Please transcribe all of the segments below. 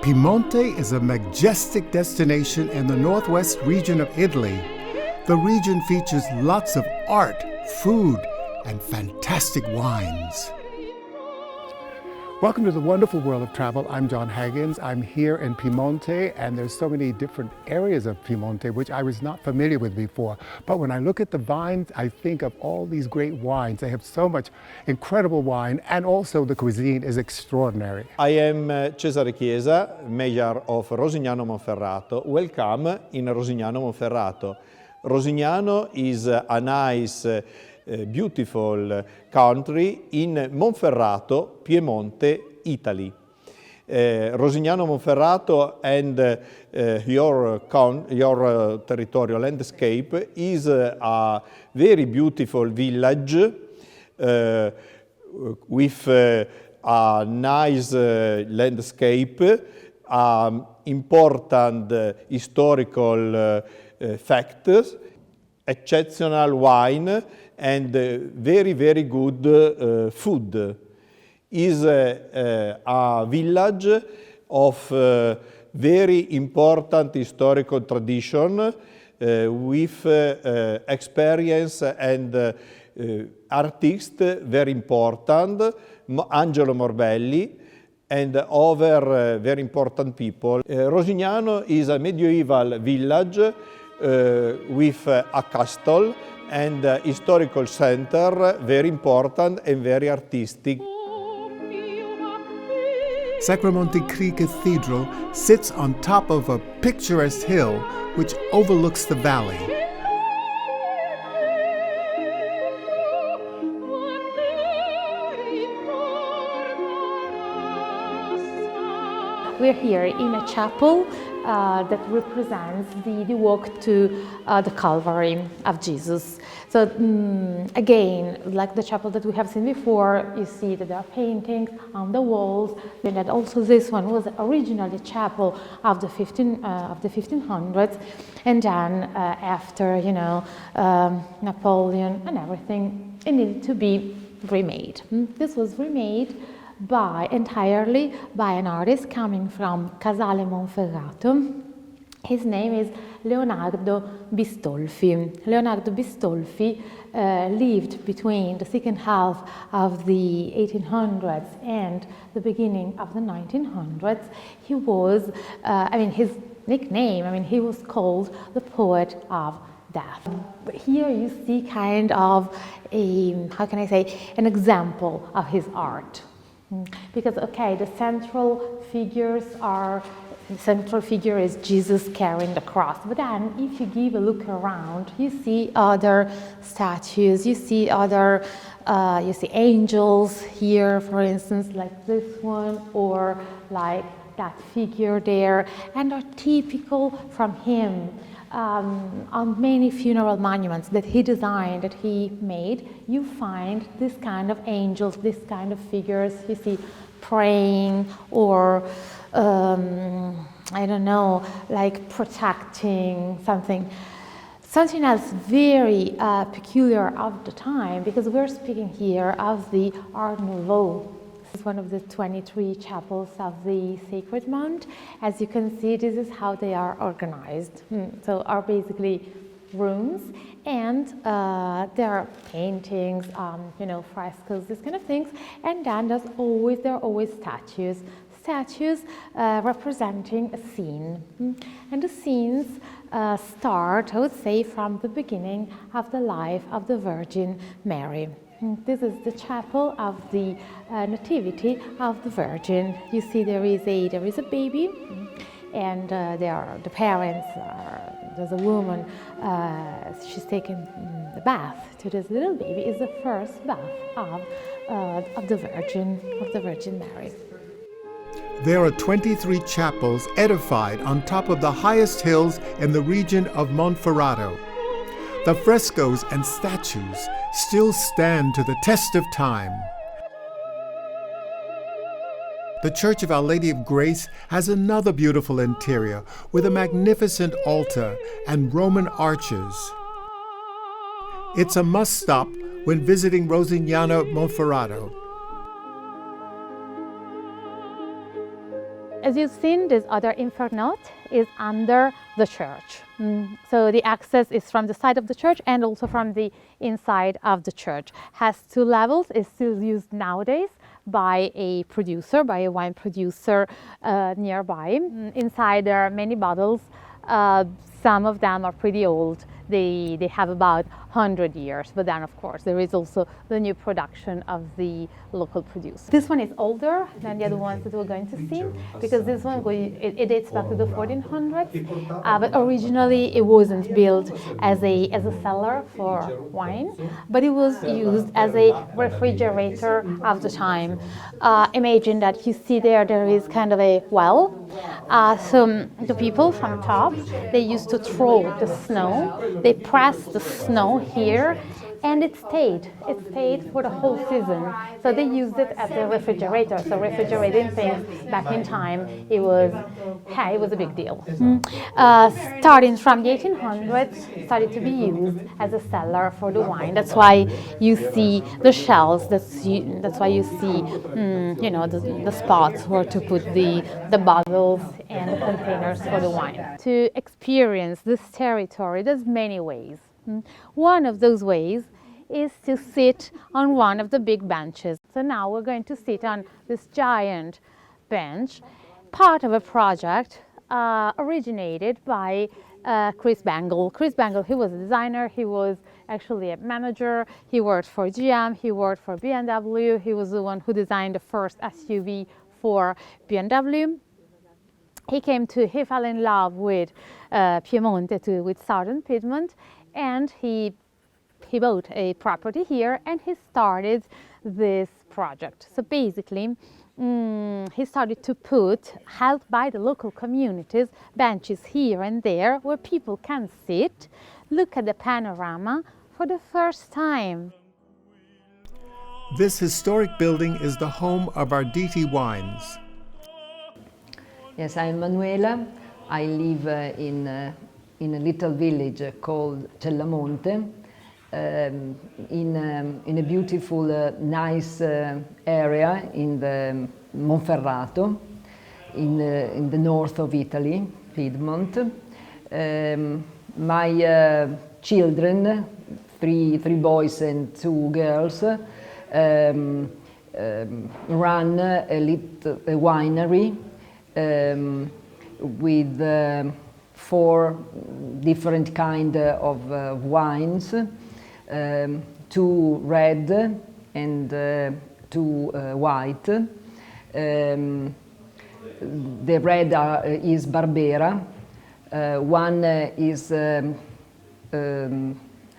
Piedmonte is a majestic destination in the northwest region of Italy. The region features lots of art, food, and fantastic wines. Welcome to the wonderful world of travel. I'm Jon Haggins. I'm here in Piedmonte, and there's so many different areas of Piedmonte which I was not familiar with before. But when I look at the vines, I think of all these great wines. They have so much incredible wine, and also the cuisine is extraordinary. I am Cesare Chiesa, Mayor of Rosignano Monferrato. Welcome in Rosignano Monferrato. Rosignano is a nice beautiful country in Monferrato, Piedmonte, Italy. Rosignano Monferrato and your territorial landscape is a very beautiful village with a nice landscape, important historical facts, exceptional wine, and very, very good food. Is a village of very important historical tradition with experience and artists very important, Angelo Morbelli, and other very important people. Rosignano is a medieval village with a castle and historical center, very important and very artistic. Sacri Cathedral sits on top of a picturesque hill which overlooks the valley. We're here in a chapel that represents the walk to the Calvary of Jesus. So again, like the chapel that we have seen before, you see that there are paintings on the walls, and that also this one was originally a chapel of the 1500s, and then after Napoleon and everything, it needed to be remade. This was remade entirely by an artist coming from Casale Monferrato. His name is Leonardo Bistolfi. Leonardo Bistolfi lived between the second half of the 1800s and the beginning of the 1900s. He was, his nickname, he was called the poet of death. But here you see kind of an example of his art. Because, the central figure is Jesus carrying the cross. But then, if you give a look around, you see other statues, you see angels here, for instance, like this one, or like that figure there, and are typical from him. On many funeral monuments that he designed, that he made, you find this kind of angels, this kind of figures, you see, praying or, like protecting something. Something else very peculiar of the time, because we're speaking here of the Art Nouveau. This is one of the 23 chapels of the Sacred Mont. As you can see, this is how they are organized. So are basically rooms, and there are paintings, frescoes, this kind of things. And then there are always statues. Statues representing a scene. And the scenes start, I would say, from the beginning of the life of the Virgin Mary. This is the chapel of the Nativity of the Virgin. You see there is a baby, and the parents. There's a woman. She's taking the bath to this little baby. It's the first bath of the Virgin Mary. There are 23 chapels edified on top of the highest hills in the region of Monferrato. The frescoes and statues still stand to the test of time. The Church of Our Lady of Grace has another beautiful interior with a magnificent altar and Roman arches. It's a must-stop when visiting Rosignano Monferrato. As you've seen, this other infernote is under the church. So the access is from the side of the church and also from the inside of the church. Has 2 levels, is still used nowadays by a producer, by a wine producer nearby. Inside there are many bottles. Some of them are pretty old. They have about 100 years, but then of course there is also the new production of the local producer. This one is older than the other ones that we're going to see, because this one it dates back to the 1400s, but originally it wasn't built as a cellar for wine, but it was used as a refrigerator of the time. Imagine that you see there is kind of a well. So the people from top, they used to throw the snow. They pressed the snow here, and it stayed for the whole season. So they used it as a refrigerator. So refrigerating things back in time, it was a big deal. Starting from the 1800s, started to be used as a cellar for the wine. That's why you see the shelves. That's why you see, the spots where to put the bottles and the containers for the wine. To experience this territory, there's many ways. One of those ways is to sit on one of the big benches. So now we're going to sit on this giant bench, part of a project originated by Chris Bangle. Chris Bangle, he was a designer, he was actually a manager, he worked for GM, he worked for BMW, he was the one who designed the first SUV for BMW. He fell in love with Piemonte, with southern Piedmont, and he bought a property here and he started this project. So basically, he started to put, helped by the local communities, benches here and there where people can sit, look at the panorama for the first time. This historic building is the home of Arditi Wines. Yes, I'm Manuela. I live in a little village called Monte, in a beautiful, nice area in the Monferrato, in the north of Italy, Piedmont. My children, three boys and 2 girls, run a winery with 4 different kind of wines, 2 red and 2 white. The red is Barbera. One is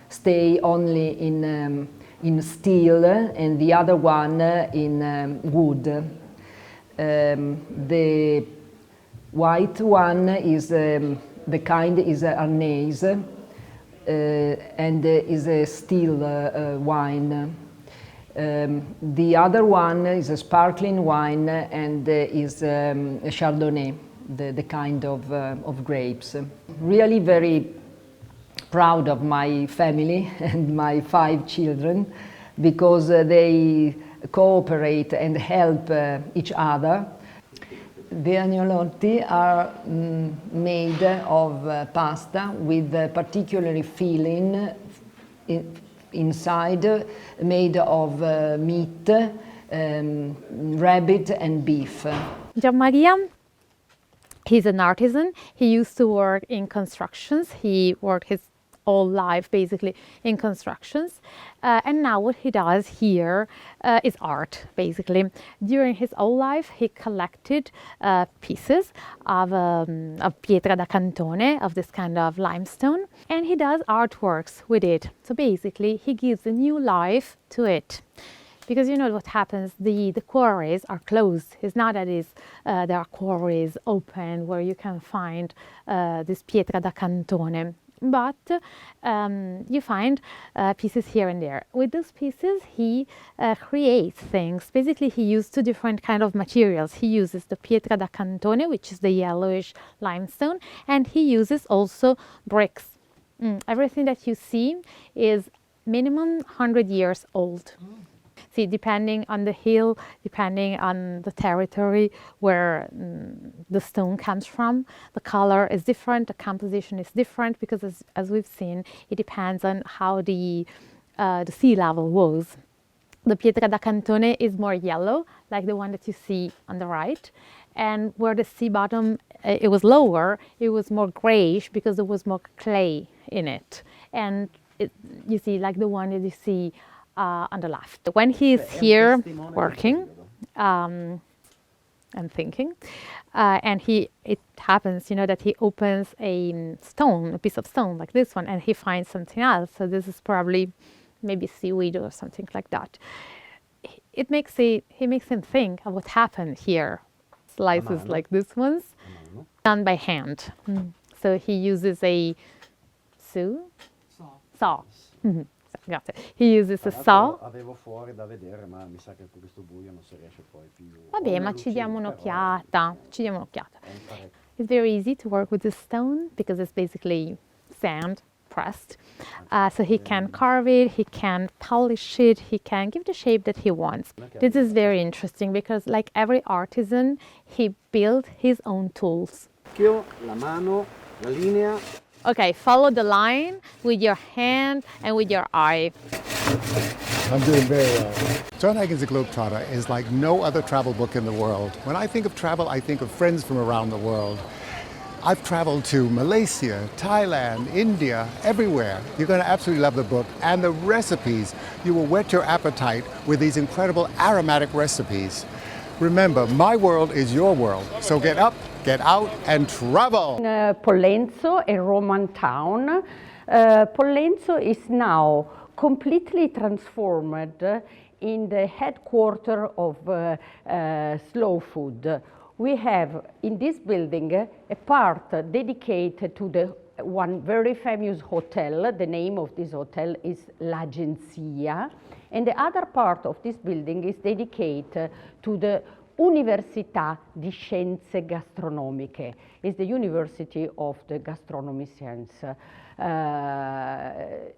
stay only in steel, and the other one in wood. The white one is the kind is Arnese, and is a steel wine. The other one is a sparkling wine and is a Chardonnay, the kind of grapes. Really very proud of my family and my 5 children, because they cooperate and help each other. The agnolotti are made of pasta with a particular filling inside, made of meat, rabbit and beef. Gian Maria, he's an artisan. He used to work in constructions. He worked his whole life basically in constructions, and now what he does here is art basically. During his whole life he collected pieces of pietra da cantone, of this kind of limestone, and he does artworks with it. So basically he gives a new life to it. Because you know what happens, the quarries are closed. It's not that there are quarries open where you can find this pietra da cantone. But you find pieces here and there. With those pieces, he creates things. Basically, he used 2 different kind of materials. He uses the pietra da cantone, which is the yellowish limestone, and he uses also bricks. Everything that you see is minimum 100 years old. See, depending on the hill, depending on the territory where the stone comes from, the color is different, the composition is different, because as we've seen, it depends on how the sea level was. The pietra da cantone is more yellow, like the one that you see on the right. And where the sea bottom, it was lower, it was more grayish because there was more clay in it. And you see, like the one that you see on the left. When he's here working and thinking, and it happens, that he opens a piece of stone like this one, and he finds something else. So this is probably maybe seaweed or something like that. He makes him think of what happened here. Slices like this one's done by hand. So he uses a saw. Got it. He uses a saw. Avevo fuori da vedere, ma mi sa che con questo buio non si riesce poi più. Vabbè, ma ci diamo un'occhiata. It's very easy to work with this stone because it's basically sand pressed. So he can carve it, he can polish it, he can give the shape that he wants. This is very interesting because, like every artisan, he built his own tools. La mano, la linea. Okay, follow the line with your hand and with your eye. I'm doing very well. Jon Haggins, the GlobeTrotter, is like no other travel book in the world. When I think of travel, I think of friends from around the world. I've traveled to Malaysia, Thailand, India, everywhere. You're going to absolutely love the book. And the recipes, you will whet your appetite with these incredible aromatic recipes. Remember, my world is your world. So get up, get out, and travel. Pollenzo, a Roman town. Pollenzo is now completely transformed in the headquarters of slow food. We have in this building a part dedicated to the one very famous hotel. The name of this hotel is L'Agenzia. And the other part of this building is dedicated to the Università di Scienze Gastronomiche. It's the University of the Gastronomy Science.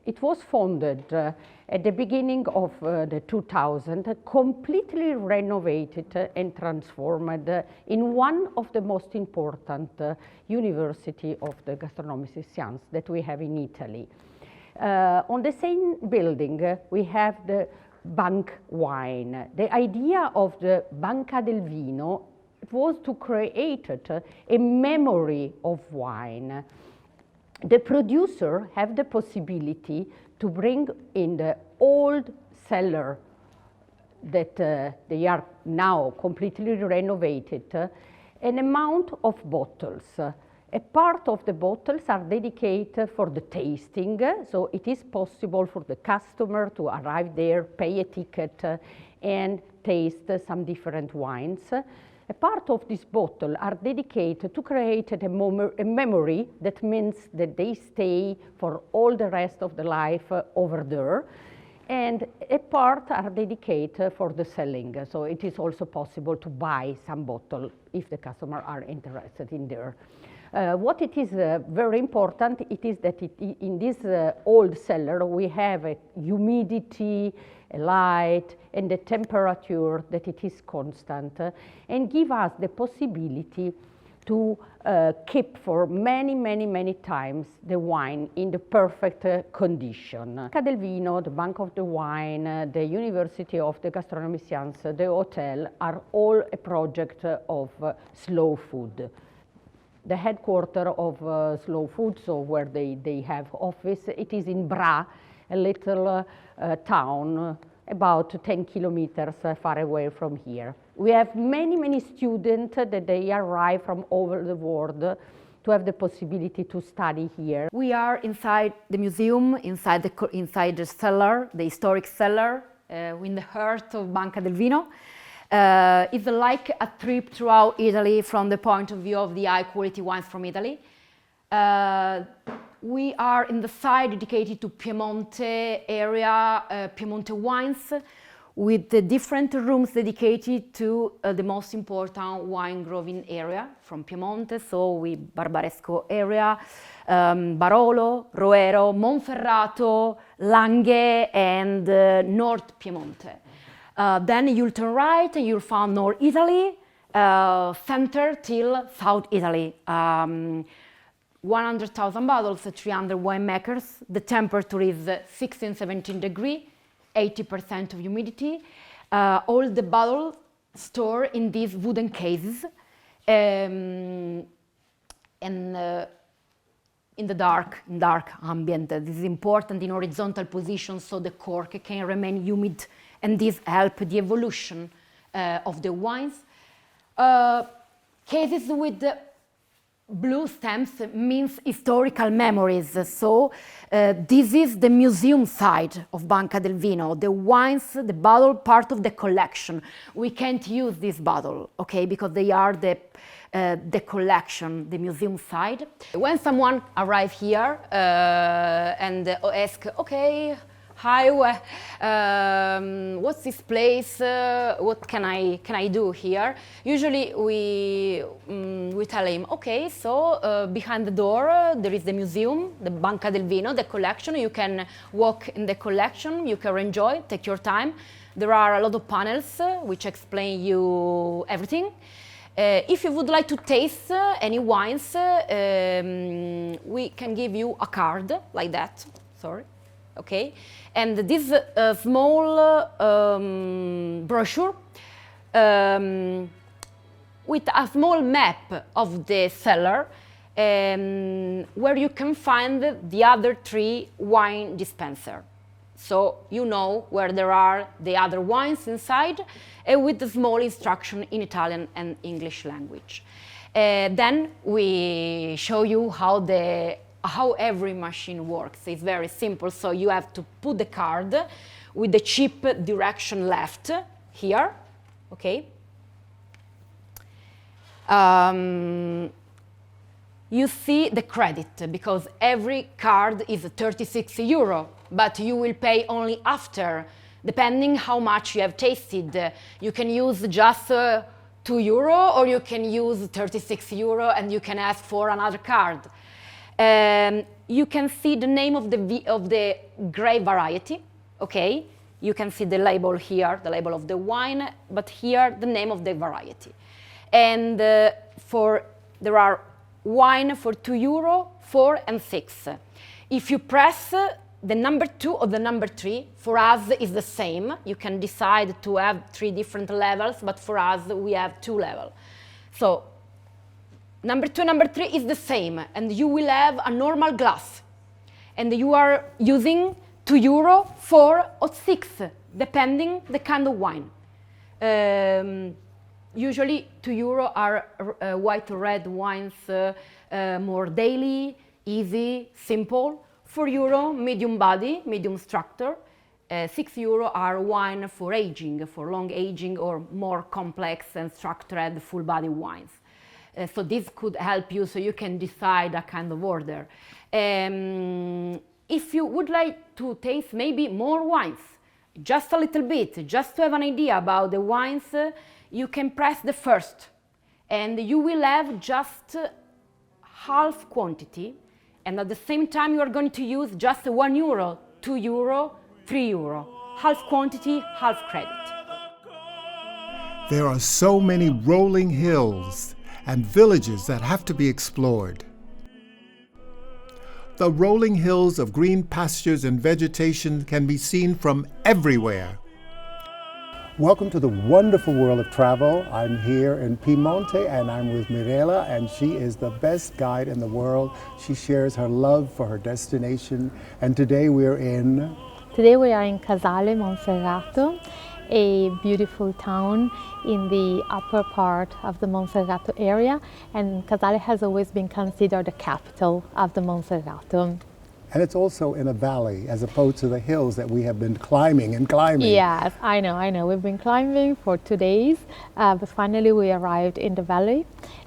It was founded at the beginning of the 2000, completely renovated and transformed in one of the most important university of the gastronomy science that we have in Italy. On the same building, we have the Bank wine. The idea of the Banca del Vino was to create a memory of wine. The producer have the possibility to bring in the old cellar that they are now completely renovated, an amount of bottles. A part of the bottles are dedicated for the tasting, so it is possible for the customer to arrive there, pay a ticket, and taste some different wines. A part of this bottle are dedicated to create a memory that means that they stay for all the rest of the life over there. And a part are dedicated for the selling. So it is also possible to buy some bottle if the customer are interested in there. What it is very important, it is that in this old cellar we have a humidity, a light, and a temperature that it is constant, and give us the possibility to keep for many times the wine in the perfect condition. Banca del Vino, the Bank of the Wine, the University of the Gastronomy Science, the hotel are all a project of slow food. The headquarters of Slow Food, so where they have office, it is in Bra, a little town about 10 kilometers far away from here. We have many students that they arrive from over the world to have the possibility to study here. We are inside the museum, inside the cellar, the historic cellar, in the heart of Banca del Vino. It's like a trip throughout Italy from the point of view of the high quality wines from Italy. We are in the side dedicated to Piedmonte area, Piedmonte wines, with the different rooms dedicated to the most important wine growing area from Piedmonte, so with Barbaresco area, Barolo, Roero, Monferrato, Langhe, and North Piedmonte. Then you'll turn right and you'll find North Italy, center till South Italy. 100,000 bottles, 300 winemakers. The temperature is 16, 17 degrees, 80% of humidity. All the bottles stored in these wooden cases. And in the dark ambient. This is important in horizontal position so the cork can remain humid, and this helps the evolution of the wines. Cases with blue stamps means historical memories. So this is the museum side of Banca del Vino. The wines, the bottle, part of the collection. We can't use this bottle, okay, because they are the collection, the museum side. When someone arrives here and asks, okay, hi, what's this place? What can I do here? Usually we tell him, okay, so behind the door there is the museum, the Banca del Vino, the collection. You can walk in the collection, you can enjoy, take your time. There are a lot of panels which explain you everything. If you would like to taste any wines, we can give you a card like that, sorry, okay? And this small brochure with a small map of the cellar where you can find the other 3 wine dispensers. So you know where there are the other wines inside, with the small instruction in Italian and English language. Then we show you how every machine works. It's very simple. So you have to put the card with the chip direction left here, okay? You see the credit, because every card is 36 euro, but you will pay only after, depending how much you have tasted. You can use just 2 euro, or you can use 36 euro and you can ask for another card. You can see the name of the grape variety, okay? You can see the label here, the label of the wine, but here the name of the variety. And there are wine for 2 euro, 4 and 6. If you press the number 2 or the number 3, for us is the same. You can decide to have 3 different levels, but for us we have 2 levels. So number 2, number 3 is the same, and you will have a normal glass. And you are using 2 euro, 4 or 6, depending the kind of wine. Usually 2 euro are white or red wines, more daily, easy, simple. 4 euro, medium body, medium structure. 6 euro are wine for aging, for long aging or more complex and structured full body wines. So this could help you so you can decide a kind of order. If you would like to taste maybe more wines, just a little bit, just to have an idea about the wines, you can press the first and you will have just half quantity, and at the same time you are going to use just 1 euro, 2 euro, 3 euro. Half quantity, half credit. There are so many rolling hills and villages that have to be explored. The rolling hills of green pastures and vegetation can be seen from everywhere. Welcome to the wonderful world of travel. I'm here in Piedmonte and I'm with Mirella, and she is the best guide in the world. She shares her love for her destination, and today we are in Casale, Monferrato, a beautiful town in the upper part of the Monferrato area, and Casale has always been considered the capital of the Monferrato. And it's also in a valley, as opposed to the hills that we have been climbing and climbing. Yes, I know. We've been climbing for 2 days, but finally we arrived in the valley.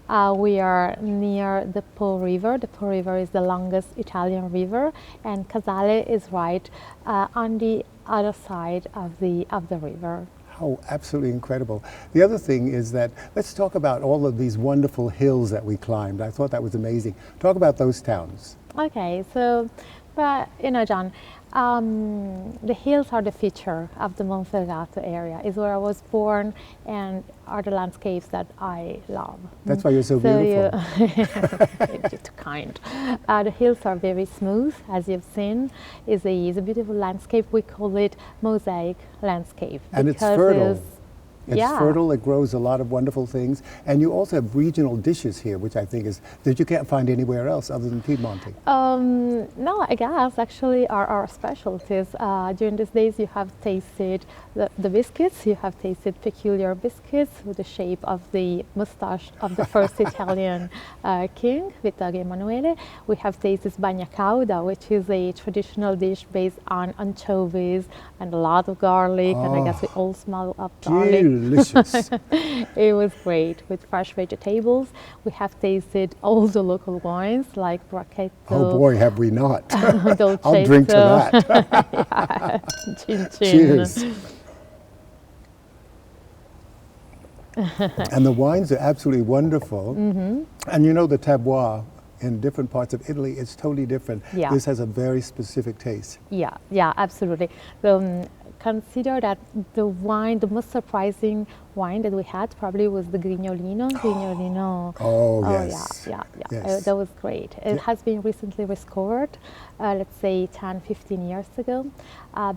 We are near the Po River. The Po River is the longest Italian river, and Casale is right on the other side of the river. Oh, absolutely incredible. The other thing is that, let's talk about all of these wonderful hills that we climbed. I thought that was amazing. Talk about those towns. Okay, so, but you know, John, The hills are the feature of the Monferrato area. It's where I was born and are the landscapes that I love. That's why you're so beautiful. You're too kind. The hills are very smooth, as you've seen. It's a beautiful landscape. We call it mosaic landscape. And it's fertile. It's yeah. fertile, it grows a lot of wonderful things. And you also have regional dishes here, which I think is, that you can't find anywhere else other than Piedmonte. No, I guess actually our specialties. During these days you have tasted the biscuits, you have tasted peculiar biscuits with the shape of the mustache of the first Italian king, Vittorio Emanuele. We have tasted bagna cauda, which is a traditional dish based on anchovies and a lot of garlic, and I guess we all smell of garlic. Delicious. It was great with fresh vegetables. We have tasted all the local wines like Brachetto. Oh boy, have we not. Dolcetto. I'll drink to that. Yeah. Chin chin. Cheers. And the wines are absolutely wonderful. And you know the terroir in different parts of Italy, it's totally different. Yeah. This has a very specific taste. Yeah, absolutely. Consider that the wine, the most surprising wine that we had probably was the Grignolino. Grignolino. Oh, yes. Yeah. Yes. That was great. It has been recently restored, let's say 10, 15 years ago.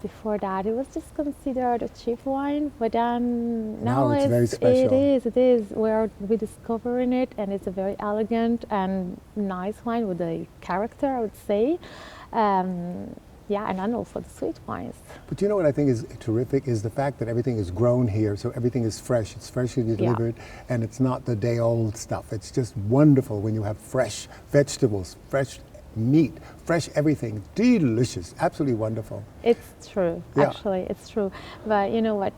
Before that, it was just considered a cheap wine, but then now it's very special. It is. We're rediscovering it, and it's a very elegant and nice wine with a character, I would say. Yeah, and then also the sweet wines. But you know what I think is terrific is the fact that everything is grown here, so everything is fresh. It's freshly delivered, and it's not the day-old stuff. It's just wonderful when you have fresh vegetables, fresh meat, fresh everything. Delicious, absolutely wonderful. It's true, Yeah. actually, it's true. But you know what?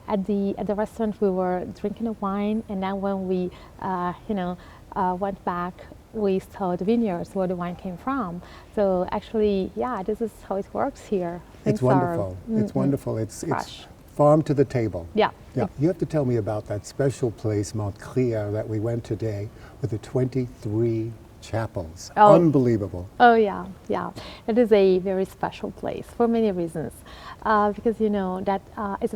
At the restaurant, we were drinking a wine, and then when we, went back, we saw the vineyards where the wine came from. So actually, yeah, this is how it works here. It's wonderful. It's wonderful. It's farm to the table. Yeah. You have to tell me about that special place, Mont Crea, that we went today with the 23 chapels. Oh. Unbelievable. Oh yeah. It is a very special place for many reasons. Because you know that as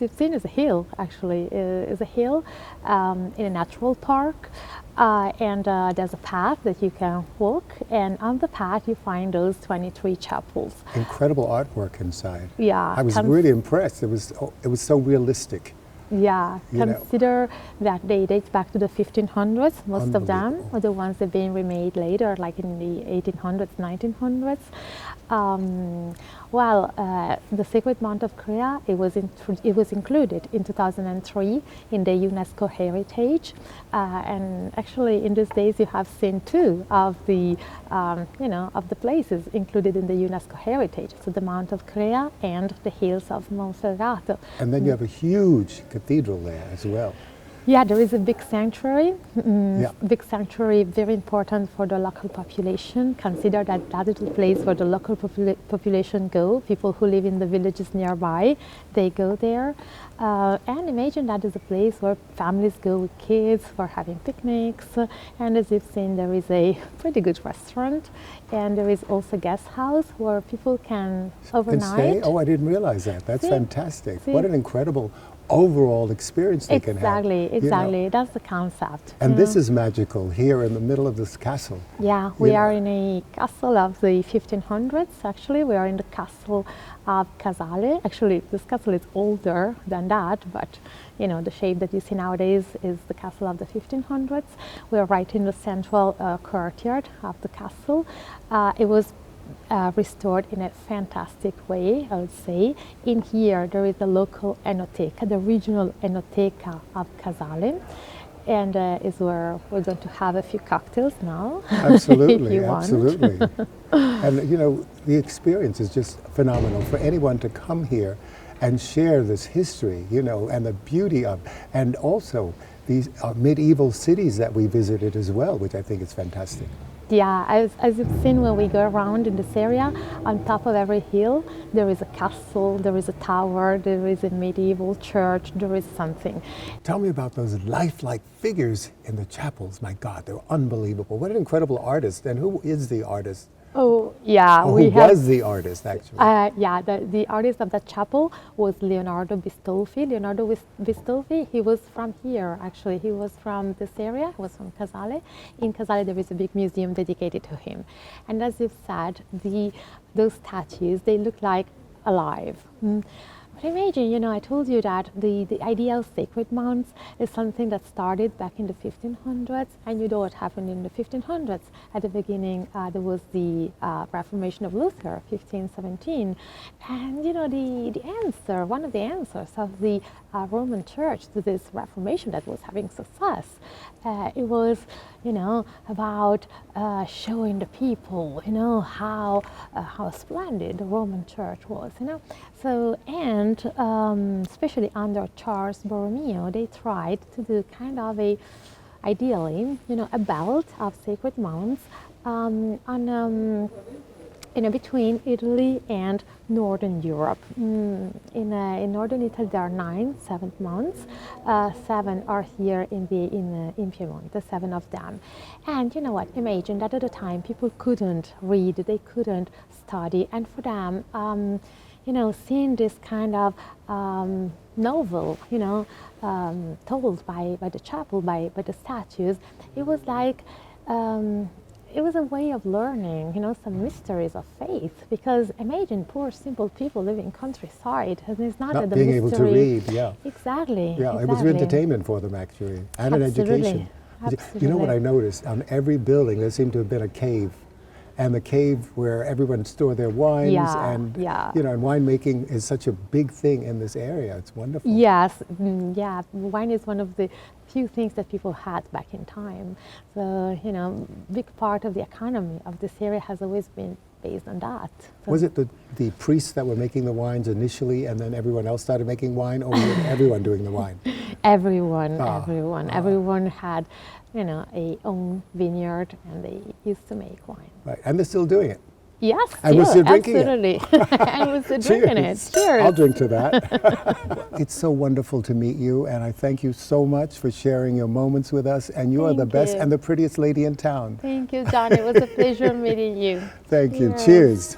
you've seen, is a hill. Actually, is a hill in a natural park, and there's a path that you can walk. And on the path, you find those 23 chapels. Incredible artwork inside. Yeah, I was really impressed. It was so realistic. Yeah, consider that they date back to the 1500s, most of them, or the ones that have been remade later, like in the 1800s, 1900s. The Sacred Mount of Crea, it was included in 2003 in the UNESCO Heritage, and actually in these days you have seen two of the of the places included in the UNESCO Heritage, so the Mount of Crea and the hills of Monferrato. And then you have a huge cathedral there as well. Yeah, there is a big sanctuary. Big sanctuary, very important for the local population. Consider that that is the place where the local population go. People who live in the villages nearby, they go there. And imagine that is a place where families go with kids for having picnics. And as you've seen, there is a pretty good restaurant. And there is also a guest house where people can overnight. And stay? Oh, I didn't realize that. That's fantastic. What an incredible overall experience they can have. Exactly. That's the concept. And this is magical here in the middle of this castle. Yeah, we are in a castle of the 1500s. Actually, we are in the castle of Casale. Actually, this castle is older than that, but the shape that you see nowadays is the castle of the 1500s. We are right in the central courtyard of the castle. It was restored in a fantastic way, I would say. In here, there is the local enoteca, the regional enoteca of Casale, and is where we're going to have a few cocktails now. Absolutely, if you absolutely. And the experience is just phenomenal for anyone to come here and share this history, and the beauty of, and also these medieval cities that we visited as well, which I think is fantastic. Yeah, as you've seen when we go around in this area, on top of every hill, there is a castle, there is a tower, there is a medieval church, there is something. Tell me about those lifelike figures in the chapels. My God, they're unbelievable. What an incredible artist. And who is the artist? Oh, yeah. Or we who have was the artist, actually? Yeah, the artist of that chapel was Leonardo Bistolfi. Leonardo Bistolfi, he was from here, actually. He was from this area, he was from Casale. In Casale, there is a big museum dedicated to him. And as you've said, those statues, they look like alive. But imagine, you know, I told you that the idea of sacred mounts is something that started back in the 1500s, and you know what happened in the 1500s. At the beginning, there was the Reformation of Luther, 1517, and you know, the answer, one of the answers of the Roman Church to this Reformation that was having success, it was, you know, about showing the people, you know, how splendid the Roman Church was, you know. So, and especially under Charles Borromeo, they tried to do kind of ideally, you know, a belt of sacred mounts you know, between Italy and Northern Europe. In Northern Italy, there are 7 mounts. 7 are here in Piedmonte, 7 of them. And you know what? Imagine that at the time people couldn't read, they couldn't study, and for them, you know, seeing this kind of novel, you know, told by the chapel, by the statues, it was like. It was a way of learning, you know, some mysteries of faith. Because imagine poor, simple people living countryside, and it's not that the being mystery. able to read, yeah. Exactly. Yeah, exactly. it was entertainment for them, actually, and an education. Absolutely. You know what I noticed? On every building, there seemed to have been a cave. And the cave where everyone stored their wines, and you know, and winemaking is such a big thing in this area. It's wonderful. Yes, yeah. Wine is one of the few things that people had back in time. So you know, big part of the economy of this area has always been based on that. So was it the priests that were making the wines initially, and then everyone else started making wine, or was it everyone doing the wine? Everyone had, you know, a own vineyard, and they used to make wine. Right, and they're still doing it. Yes, and we're still drinking absolutely. And we're still drinking it. Cheers. I'll drink to that. It's so wonderful to meet you, and I thank you so much for sharing your moments with us. And you are the best and the prettiest lady in town. Thank you, John. It was a pleasure meeting you. Thank you. Cheers.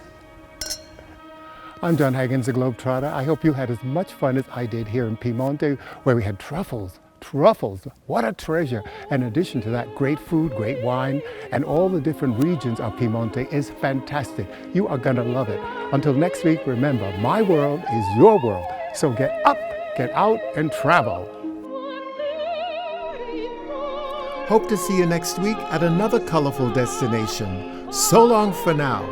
I'm Jon Haggins, the GlobeTrotter. I hope you had as much fun as I did here in Piedmonte, where we had truffles. Truffles, what a treasure. In addition to that, great food, great wine, and all the different regions of Piedmonte is fantastic. You are gonna love it. Until next week, remember, my world is your world. So get up, get out, and travel. Hope to see you next week at another colorful destination. So long for now.